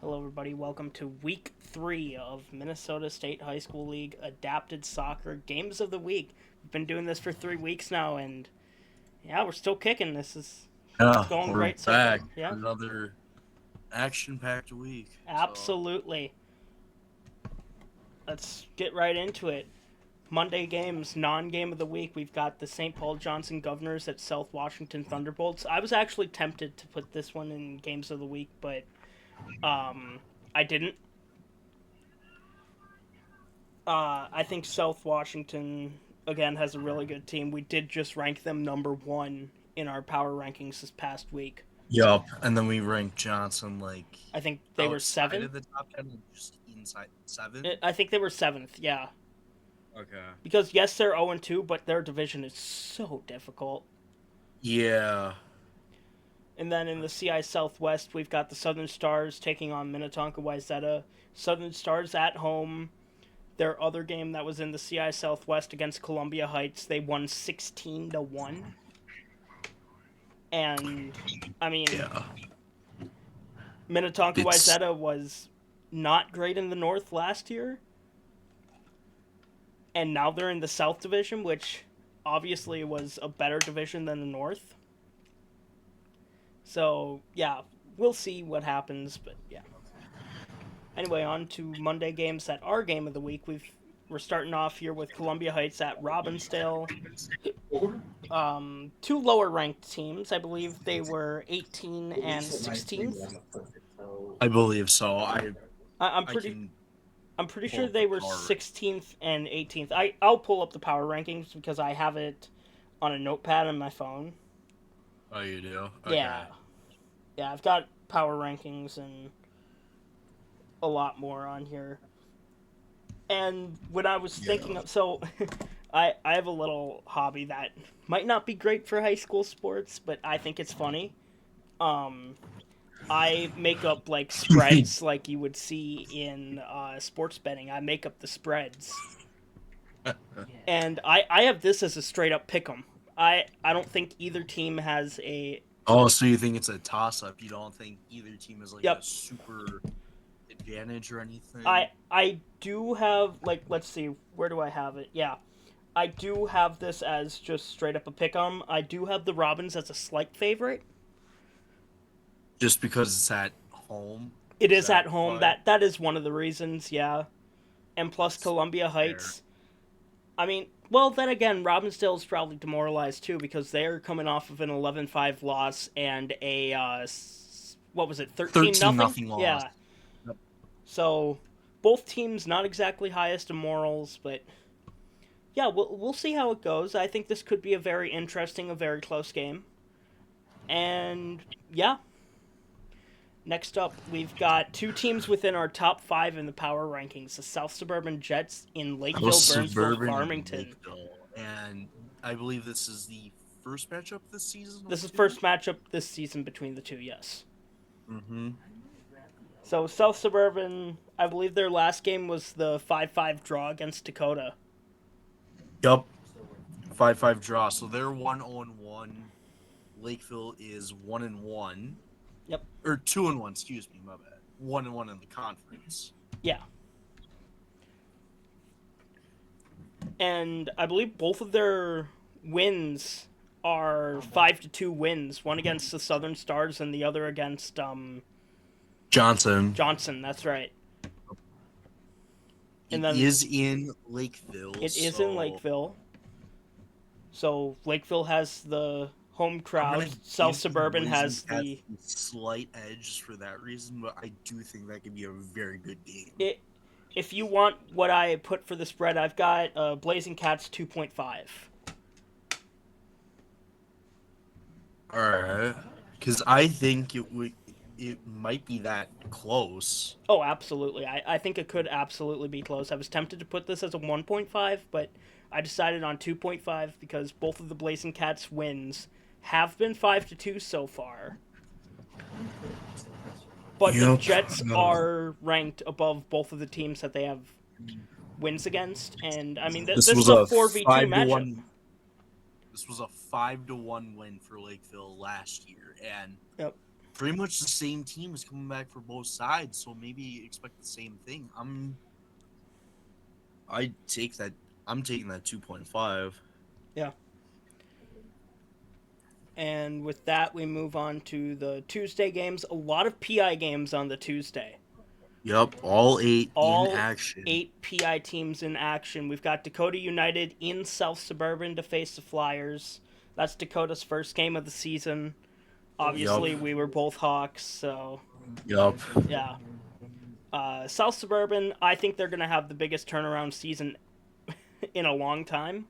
Hello, everybody. Welcome to Week 3 of Minnesota State High School League Adapted Soccer Games of the Week. We've been doing this for 3 weeks now, and yeah, we're still kicking. It's Yeah, going we're great so back far. Yeah, for another action-packed week. absolutely. Let's get right into it. Monday games, non-game of the week. We've got the St. Paul Johnson Governors at South Washington Thunderbolts. I was actually tempted to put this one in games of the week, but I didn't. I think South Washington again has a really good team. We did just rank them number 1 in our power rankings this past week. Yup, and then we ranked Johnson I think they were outside 7. of the top 10 and just inside 7. I think they were 7th. Yeah, Okay. because yes, they're 0-2, but their division is so difficult. Yeah. And then in the CI Southwest, we've got the Southern Stars taking on Minnetonka-Wayzata. Southern Stars at home. Their other game that was in the CI Southwest against Columbia Heights, they won 16-1. And I mean, Yeah. Minnetonka-Wayzata was not great in the North last year, and now they're in the South Division, which obviously was a better division than the North. So yeah, we'll see what happens, but yeah. Anyway, on to Monday games that are game of the week. We're starting off here with Columbia Heights at Robbinsdale. Two lower ranked teams. I believe they were 18 and 16th. I believe so. I'm I pretty can I'm pretty pull sure up they the were power. 16th and 18th. I'll pull up the power rankings because I have it on a notepad on my phone. Oh, you do? Yeah. Okay. Yeah, I've got power rankings and a lot more on here. And when I was thinking of, so I have a little hobby that might not be great for high school sports, but I think it's funny. Um I make up like spreads like you would see in sports betting. I make up the spreads. And I have this as a straight up pick 'em. I don't think either team has a. Oh, so you think it's a toss-up? You don't think either team has like a Yep. super advantage or anything? I do have, like, let's see, where do I have it? Yeah, I do have this as just straight up a pick 'em. I do have the Robins as a slight favorite. Just because it's at home? It Is is that at home. why? That is one of the reasons. Yeah, and plus That's Columbia fair. Heights. I mean, well, then again, Robbinsdale's probably demoralized too because they're coming off of an 11-5 loss and a what was it, 13 13 nothing? nothing loss. Yeah. Yep. So both teams not exactly highest in morals, but yeah, we'll see how it goes. I think this could be a very interesting, a very close game. And yeah, next up, we've got two teams within our top 5 in the power rankings: the South Suburban Jets in Suburban and Lakeville-Burnsville-Farmington. Lakeville. And I believe this is the first matchup this season This of is the the two. first matchup this season between the two, yes. Mm-hmm. So South Suburban, I believe their last game was the 5-5 draw against Dakota. Yup. 5-5 draw. So they're 1-1. Lakeville is 1-1. Yep. Or 2-1, excuse me, my bad. 1-1 in the conference. Yeah. And I believe both of their wins are 5-2 wins. One against the Southern Stars and the other against Johnson. Johnson. That's right. It And then is in Lakeville. it is in Lakeville. So Lakeville has the home crowd. South Suburban has the. Slight edge for that reason, but I do think that could be a very good game. If you want what I put for the spread, I've got Blazing Cats 2.5. All right, because I think it might be that close. Oh, absolutely. I think it could absolutely be close. I was tempted to put this as a 1.5, but I decided on 2.5 because both of the Blazing Cats wins have been 5-2 so far. But the Jets are ranked above both of the teams that they have wins against, and I mean this is a 4v2 matchup. This was a 5-1 win for Lakeville last year, and Yep. pretty much the same team is coming back for both sides, so maybe expect the same thing. I take that. I'm taking that 2.5. Yeah. And with that, we move on to the Tuesday games. A lot of PI games on the Tuesday. Yep, all 8 in All action. 8 PI teams in action. We've got Dakota United in South Suburban to face the Flyers. That's Dakota's first game of the season. Obviously, we were both Hawks, so Yep. yeah. South Suburban, I think they're going to have the biggest turnaround season in a long time.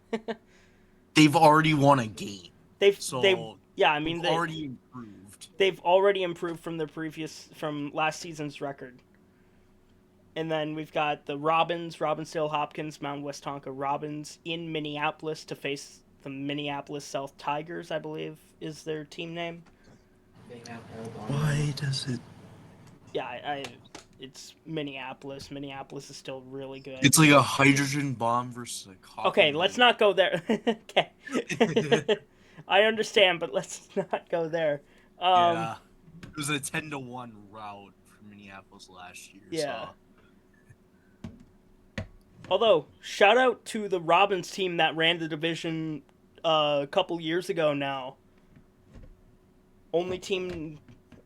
They've already won a game. They've already improved. They've already improved from last season's record. And then we've got the Robbinsdale Hopkins, Mount West Tonka Robins in Minneapolis to face the Minneapolis South Tigers, I believe is their team name. Why does it? Yeah, it's Minneapolis. Minneapolis is still really good. It's like a hydrogen bomb versus a coffee. Okay, let's not go there. Okay. I understand, but let's not go there. Yeah. It was a 10-1 rout for Minneapolis last year. Yeah. So. Although, shout out to the Robins team that ran the division a couple years ago now. Only team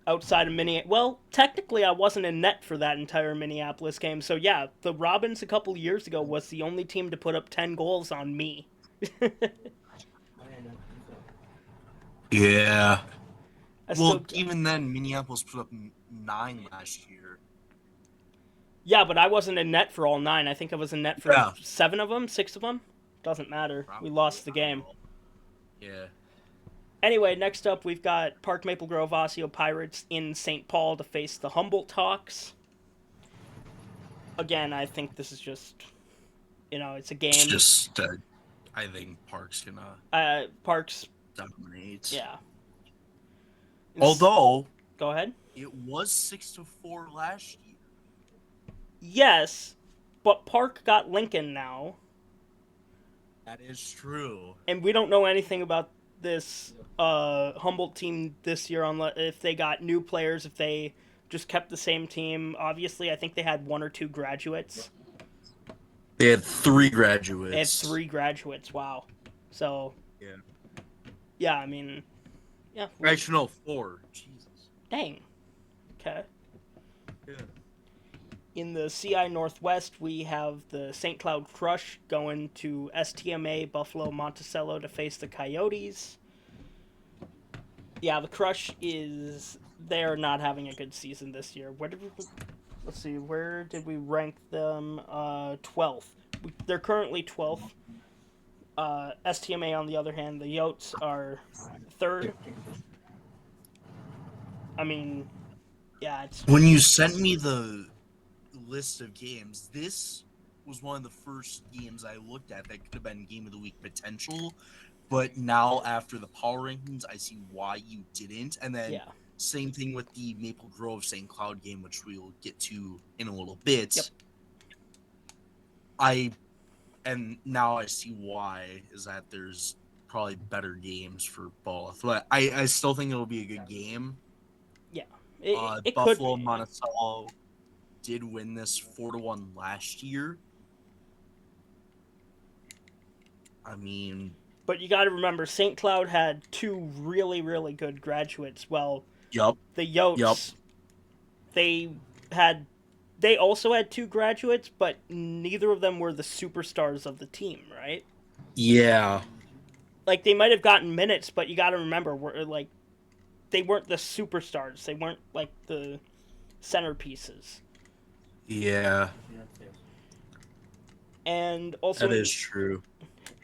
outside of Minneapolis. Well, technically I wasn't in net for that entire Minneapolis game. So yeah, the Robins a couple years ago was the only team to put up 10 goals on me. Yeah. Even then, Minneapolis put up 9 last year. Yeah, but I wasn't in net for all 9. I think I was in net for 7 of them, 6 of them. Doesn't matter. We lost the game. Yeah. Anyway, next up we've got Park Maple Grove Osseo Pirates in St. Paul to face the Humboldt Hawks. Again, I think this is just, it's a game. It's just, I think Park's gonna... Park's... dominate. Yeah. Although... Go ahead. It was 6-4 last year. Yes, but Park got Lincoln now. That is true. And we don't know anything about this Humboldt team this year, if they got new players, if they just kept the same team. Obviously, I think they had 1 or 2 graduates. They had 3 graduates. They had 3 graduates, wow. So, yeah, I mean, yeah. Actually, no, 4. Jesus. Dang. Okay. Yeah. In the CI Northwest, we have the St. Cloud Crush going to STMA Buffalo Monticello to face the Coyotes. Yeah, the Crush they're not having a good season this year. Let's see, where did we rank them? 12th. They're currently 12th. STMA, on the other hand, the Yotes are 3rd. I mean, yeah, it's... When you sent me the list of games, this was one of the first games I looked at that could have been Game of the Week potential, but now after the power rankings, I see why you didn't. And then same thing with the Maple Grove St. Cloud game, which we'll get to in a little bit. Yep. And now I see why, is that there's probably better games for both. But I still think it'll be a good game. Yeah. It Buffalo could be. Monticello did win this 4-1 last year. I mean, but you got to remember, St. Cloud had 2 really, really good graduates. Well, the Yotes, they also had 2 graduates, but neither of them were the superstars of the team, right? Yeah. Like, they might have gotten minutes, but you got to remember, they weren't the superstars. They weren't like the centerpieces. Yeah. And also, that is true.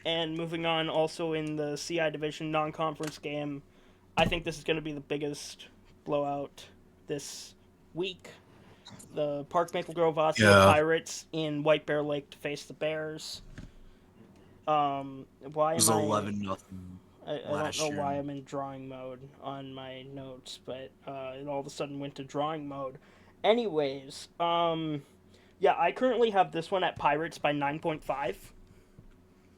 And moving on, also in the CI division non-conference game, I think this is going to be the biggest blowout this week. The Park Maple Grove Osseo Pirates in White Bear Lake to face the Bears. It was 11-0. I don't know why I'm in drawing mode on my notes, but it all of a sudden went to drawing mode. Anyways, yeah, I currently have this one at Pirates by 9.5.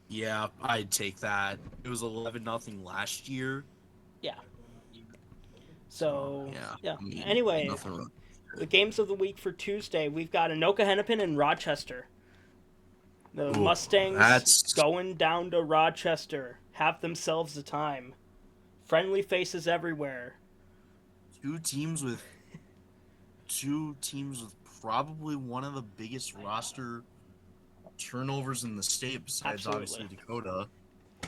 Yeah, I'd take that. It was 11-0 last year. Yeah. So, yeah. I mean, Anyway, nothing wrong. the games of the week for Tuesday, we've got Anoka-Hennepin and Rochester. The Ooh, Mustangs that's going down to Rochester. Have themselves a time. Friendly faces everywhere. two teams with probably one of the biggest roster turnovers in the state, besides Absolutely. obviously Dakota.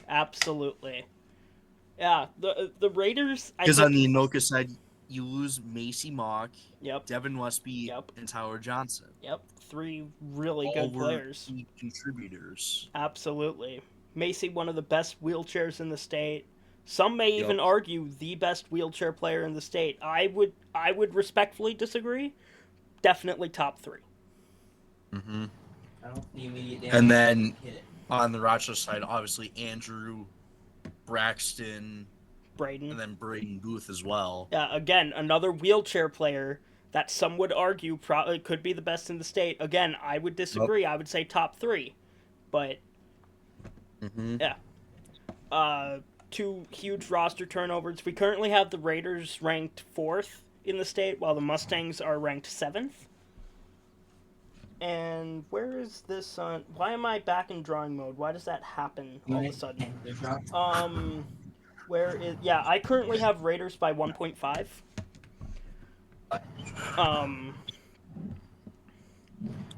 Absolutely. Yeah, the Raiders, I Because on think... the Anoka side, you lose Macy Mock, Yep, Devin Westby, yep, and Tyler Johnson. yep. Three really All good were players. key contributors. Absolutely. Macy, one of the best wheelchairs in the state. Some may Yep. even argue the best wheelchair player in the state. I would respectfully disagree. Definitely top 3. Mm-hmm. And then on the Rochester side, obviously Andrew, Braxton, Braden. and then Braden Booth as well. Yeah, again, another wheelchair player that some would argue probably could be the best in the state. Again, I would disagree. I would say top 3. But, yeah. 2 huge roster turnovers. We currently have the Raiders ranked 4th in the state, while the Mustangs are ranked 7th. And where is this on? Why am I back in drawing mode? Why does that happen all of a sudden? Where is... Yeah, I currently have Raiders by 1.5.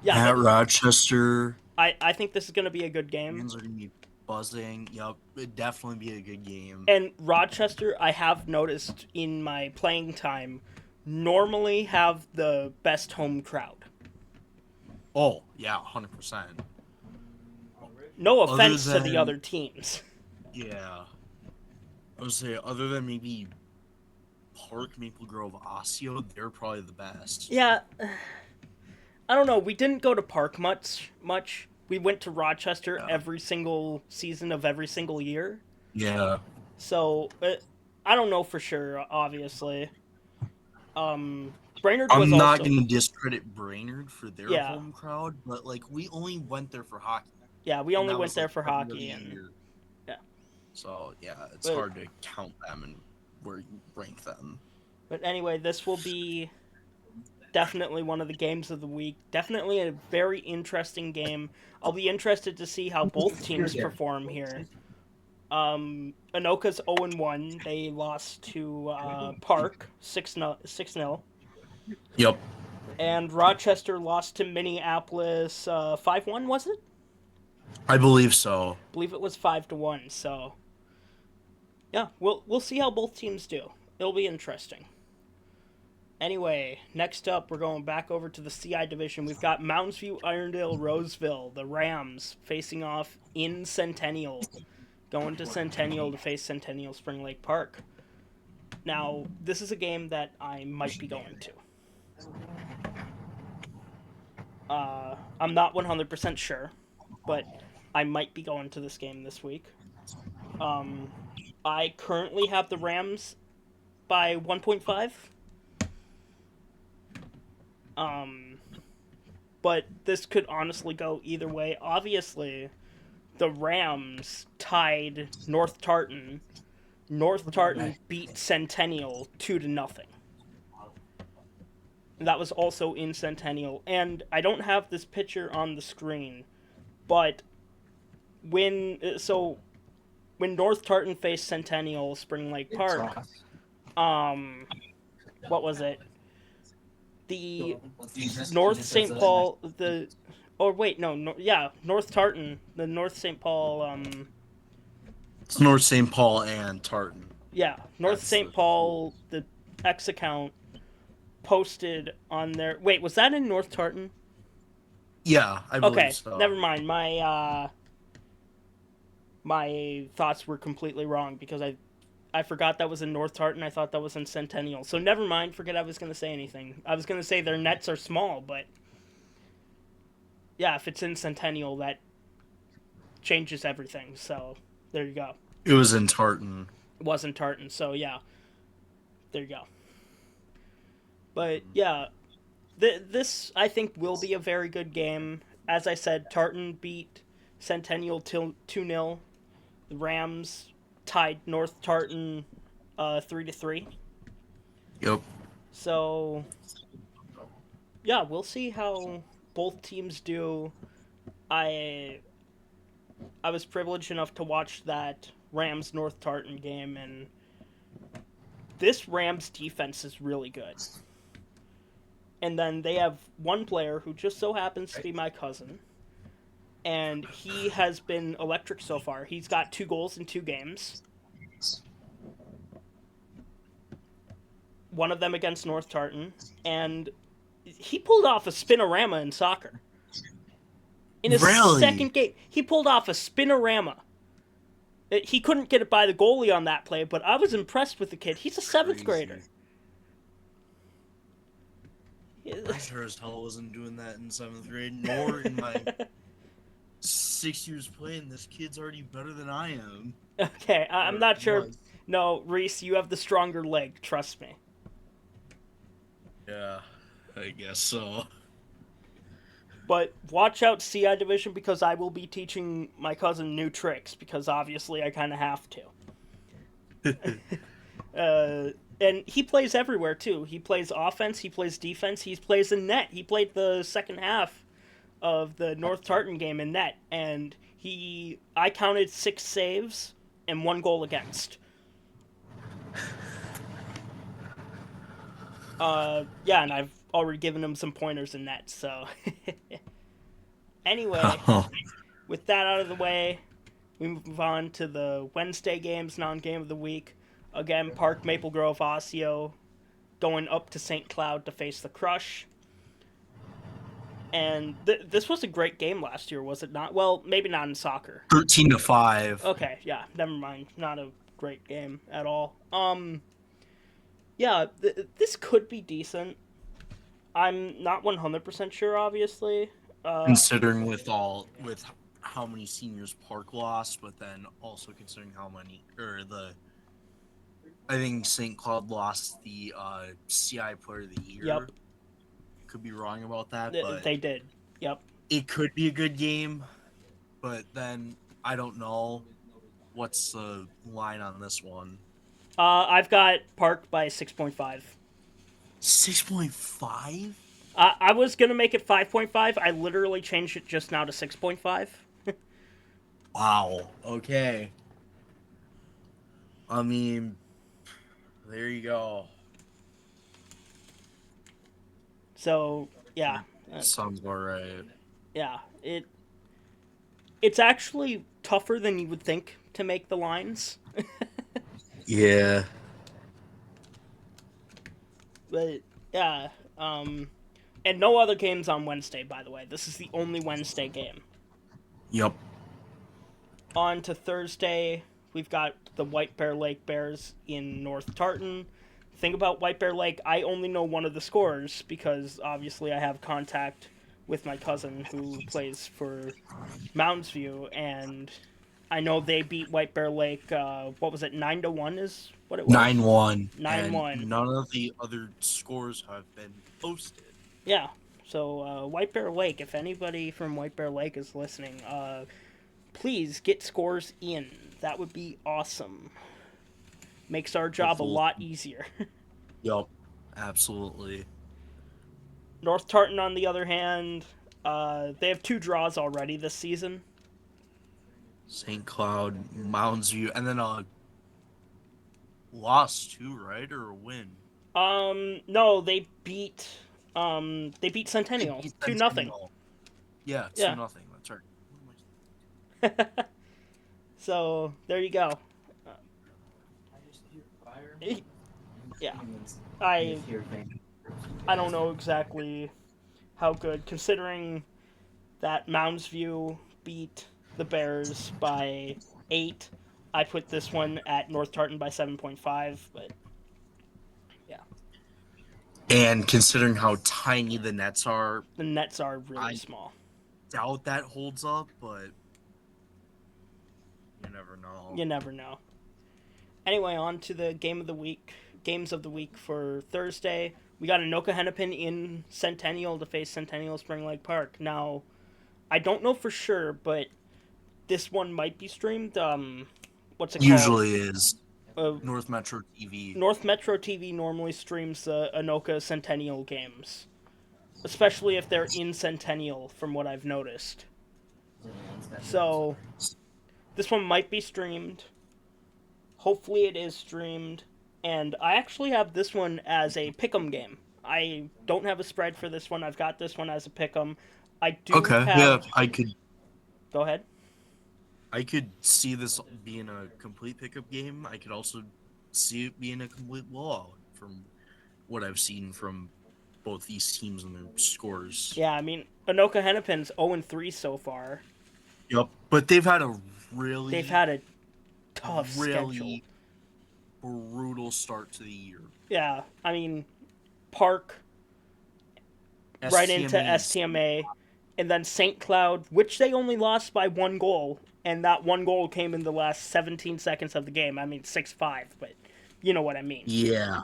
Yeah, At Rochester, I think this is going to be a good game. fans are going to be buzzing. Yep, it'd definitely be a good game. And Rochester, I have noticed in my playing time, normally have the best home crowd. Oh, yeah, 100%. No offense to the other teams. Yeah. I would say, other than maybe Park, Maple Grove, Osseo, they're probably the best. Yeah. I don't know. We didn't go to Park much. We went to Rochester every single season of every single year. Yeah. So, I don't know for sure, obviously. Brainerd I'm was not also... going to discredit Brainerd for their home crowd, but, like, we only went there for hockey. Yeah, we only went there for hockey. And yeah. So, yeah, it's hard to count them and where you rank them. But anyway, this will be definitely one of the games of the week. Definitely a very interesting game. I'll be interested to see how both teams perform here. Anoka's 0-1. They lost to Park 6-0. Yep. And Rochester lost to Minneapolis 5-1, was it? I believe so. I believe it was 5-1. So yeah, we'll see how both teams do. It'll be interesting. Anyway, next up, we're going back over to the CI division. We've got Mounds View, Irondale, Roseville, the Rams facing off in Centennial. Going to Centennial to face Centennial-Spring Lake Park. Now, this is a game that I might be going to. I'm not 100% sure, but I might be going to this game this week. I currently have the Rams by 1.5. But this could honestly go either way. Obviously, the Rams tied North Tartan. North Tartan beat Centennial 2-0. That was also in Centennial. And I don't have this picture on the screen, but when North Tartan faced Centennial Spring Lake Park, what was it? The North St. Paul, North Tartan, the North St. Paul, It's North St. Paul and Tartan. Yeah, North St. Paul, the X account posted on their... Wait, was that in North Tartan? Yeah, I believe so. Okay, never mind. My thoughts were completely wrong because I forgot that was in North Tartan. I thought that was in Centennial. So never mind. Forget I was going to say anything. I was going to say their nets are small, but yeah, if it's in Centennial, that changes everything. So there you go. It was in Tartan. It wasn't Tartan. So yeah, there you go. But yeah, this I think will be a very good game. As I said, Tartan beat Centennial 2-0. The Rams tied North Tartan 3-3. Yep. So, yeah, we'll see how both teams do. I was privileged enough to watch that Rams North Tartan game, and this Rams defense is really good. And then they have one player who just so happens to be my cousin, and he has been electric so far. He's got 2 goals in 2 games. One of them against North Tartan, and he pulled off a spinorama in soccer. In his second game, he pulled off a spinorama. He couldn't get it by the goalie on that play, but I was impressed with the kid. He's a 7th grader. I sure as hell wasn't doing that in 7th grade, nor in my 6 years playing. This kid's already better than I am. Okay, I'm not sure. No, Reese, you have the stronger leg. Trust me. Yeah, I guess so. But watch out, CI Division, because I will be teaching my cousin new tricks, because obviously I kind of have to. And he plays everywhere, too. He plays offense, he plays defense, he plays in net. He played the second half of the North Tartan game in net, and I counted 6 saves and 1 goal against. Yeah, and I've already given him some pointers in net, so... Anyway, with that out of the way, we move on to the Wednesday games, non-game of the week. Again, Park Maple Grove Osseo going up to St. Cloud to face the Crush. And this was a great game last year, was it not? Well, maybe not in soccer. 13-5. Okay, yeah, never mind. Not a great game at all. Yeah, this could be decent. I'm not 100% sure, obviously. Considering with how many seniors Park lost, but then also considering how many, I think St. Cloud lost the CI Player of the Year. Yep. Could be wrong about that, but they did. Yep. It could be a good game, but then I don't know. What's the line on this one? I've got Park by 6.5. 6.5? I was going to make it 5.5. I literally changed it just now to 6.5. Wow. Okay. I mean, there you go. So, yeah. Sounds about right. Yeah. It's actually tougher than you would think to make the lines. Yeah. But, yeah. And no other games on Wednesday, by the way. This is the only Wednesday game. Yep. On to Thursday, we've got the White Bear Lake Bears in North Tartan. Thing about White Bear Lake, I only know one of the scorers because obviously I have contact with my cousin who plays for Mounds View, and I know they beat White Bear Lake, 9-1 is what it was? 9-1. 9-1. None of the other scores have been posted. Yeah, so White Bear Lake, if anybody from White Bear Lake is listening, please get scores in. That would be awesome. Makes our job a lot easier. Yep, absolutely. North Tartan, on the other hand, they have 2 draws already this season. St. Cloud, Mounds View, and then a loss too, right? Or a win? No, they beat Centennial 2-0. Yeah, 2-0. That's right. So there you go. Yeah, I don't know exactly how good, considering that Mounds View beat the Bears by 8. I put this one at North Tartan by 7.5, but yeah. And considering how tiny the nets are, really small. Doubt that holds up, but you never know. You never know. Anyway, on to the games of the week for Thursday. We got Anoka-Hennepin in Centennial to face Centennial-Spring Lake Park. Now, I don't know for sure, but this one might be streamed. What's it called? Usually is. North Metro TV. North Metro TV normally streams the Anoka Centennial games, especially if they're in Centennial, from what I've noticed. So this one might be streamed. Hopefully it is streamed. And I actually have this one as a pick'em game. I don't have a spread for this one. I've got this one as a pick'em. I do Okay, have... yeah, I could Go ahead. see this being a complete pickup game. I could also see it being a complete blowout from what I've seen from both these teams and their scores. Yeah, I mean, Anoka-Hennepin's 0-3 so far. Yep, but they've had a tough schedule. Brutal start to the year. Yeah, I mean, Park, right into STMA, and then St. Cloud, which they only lost by 1 goal, and that 1 goal came in the last 17 seconds of the game. I mean, 6-5, but you know what I mean. Yeah.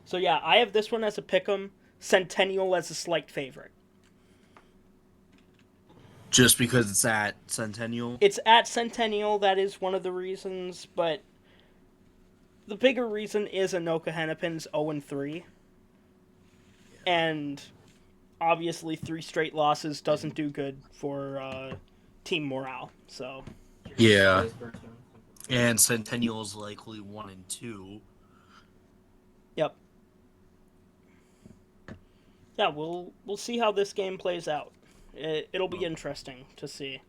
So yeah, I have this one as a pick'em, Centennial as a slight favorite. Just because it's at Centennial? It's at Centennial, that is one of the reasons, but the bigger reason is Anoka-Hennepin's 0-3. And obviously 3 straight losses doesn't do good for team morale. So yeah. And Centennial is likely 1-2. Yep. Yeah, we'll see how this game plays out. It'll be interesting to see.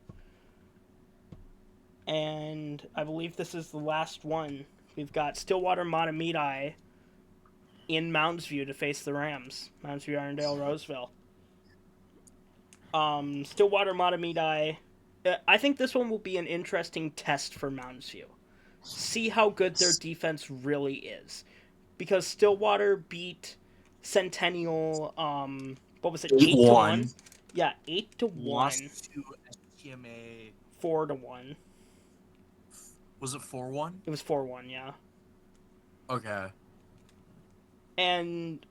And I believe this is the last one. We've got Stillwater-Mahtomedi in Mounds View to face the Rams. Mounds View, Irondale, Roseville. Stillwater-Mahtomedi. I think this one will be an interesting test for Mounds View. See how good their defense really is. Because Stillwater beat Centennial, what was it, 8-1? Yeah, 8-1. Lost to STMA 4-1. Was it 4-1? It was 4-1, yeah. Okay. And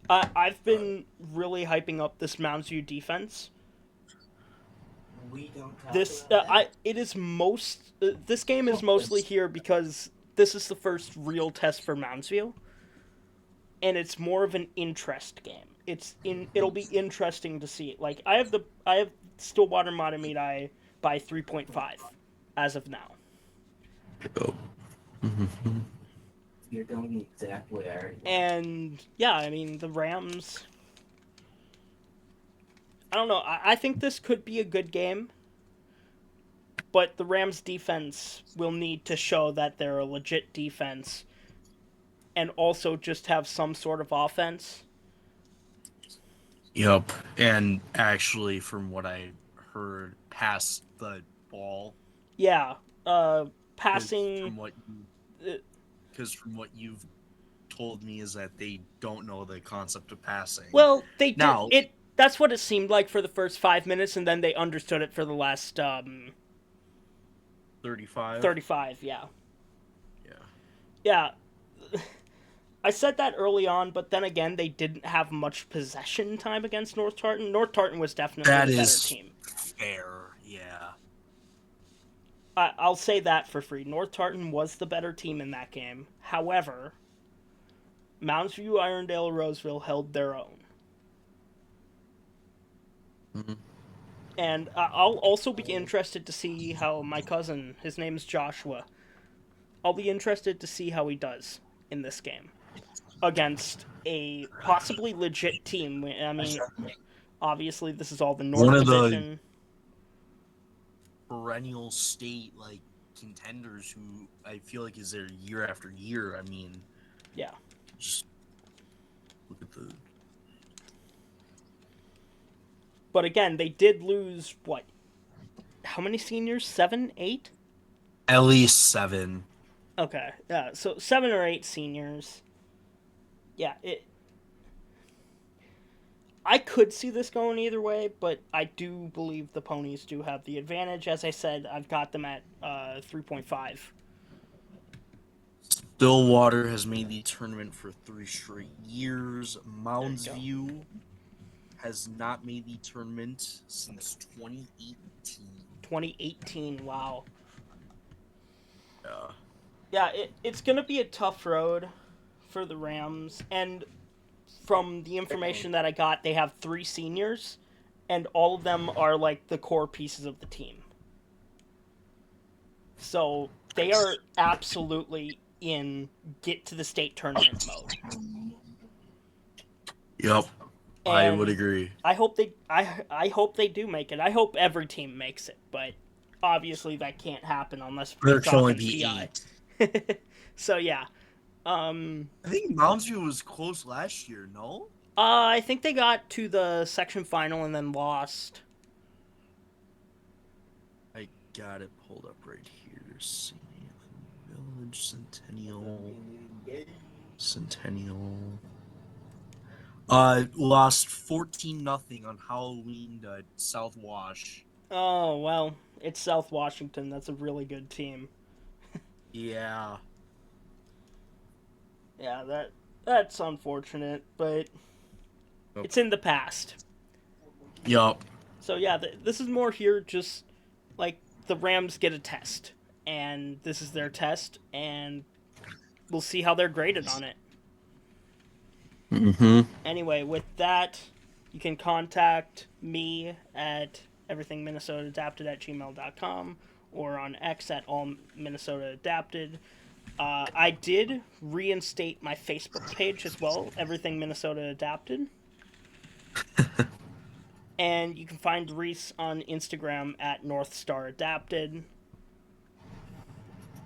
I've been really hyping up this Mounds View defense. This this game is mostly here because this is the first real test for Mounds View, and it's more of an interest game. It'll be interesting to see. Like I have Stillwater-Mahtomedi by 3.5 as of now. Oh. You're going exactly where. And yeah, I mean the Rams. I don't know. I think this could be a good game, but the Rams defense will need to show that they're a legit defense, and also just have some sort of offense. Yep, and actually, from what I heard, pass the ball. Yeah, passing. Because from what you've told me is that they don't know the concept of passing. Well, they did. That's what it seemed like for the first 5 minutes, and then they understood it for the last 35. 35, yeah. Yeah. Yeah. I said that early on, but then again, they didn't have much possession time against North Tartan. North Tartan was definitely the better team. Fair, yeah. I'll say that for free. North Tartan was the better team in that game. However, Mounds View, Irondale, Roseville held their own. Mm-hmm. And I'll also be interested to see how my cousin, his name's Joshua, I'll be interested to see how he does in this game against a possibly legit team. I mean, obviously this is all the North Division. Perennial state contenders who I feel like is there year after year. I mean, yeah. Just look at the. But again, they did lose what? How many seniors? 7, 8? At least 7. Okay, yeah. So 7 or 8 seniors. Yeah, I could see this going either way, but I do believe the Ponies do have the advantage. As I said, I've got them at 3.5. Stillwater has made the tournament for 3 straight years. Mounds View has not made the tournament since 2018. 2018, wow. Yeah. Yeah, it's going to be a tough road for the Rams. And from the information that I got, they have 3 seniors, and all of them are like the core pieces of the team. So they are absolutely in get to the state tournament mode. Yep, I would And agree. I hope they do make it. I hope every team makes it, but obviously that can't happen unless There it's can only off be PI. 8. So yeah. I think Moundsview was close last year, no? I think they got to the section final and then lost. I got it pulled up right here. See, Village, Centennial. Lost 14-0 on Halloween to South Wash. Oh, well, it's South Washington. That's a really good team. Yeah. Yeah, that's unfortunate, but it's in the past. Yup. So yeah, this is more here just like the Rams get a test, and this is their test, and we'll see how they're graded on it. Mm-hmm. Anyway, with that, you can contact me at EverythingMNAdapted@gmail.com or on X at AllMinnesotaAdapted. I did reinstate my Facebook page as well, Everything Minnesota Adapted. And you can find Reese on Instagram at NorthstarAdapted.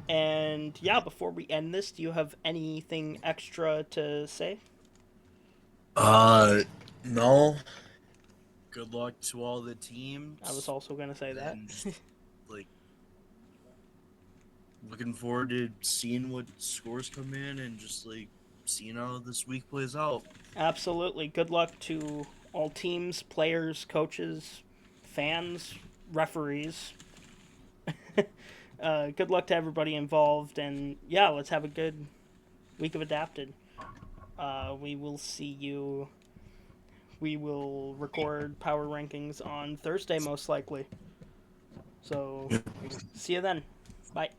And yeah, before we end this, do you have anything extra to say? No. Good luck to all the teams. I was also going to say that. Just, like, looking forward to seeing what scores come in and just, like, seeing how this week plays out. Absolutely. Good luck to all teams, players, coaches, fans, referees. Good luck to everybody involved, and yeah, let's have a good week of Adapted. We will see you. We will record power rankings on Thursday, most likely. So, see you then. Bye.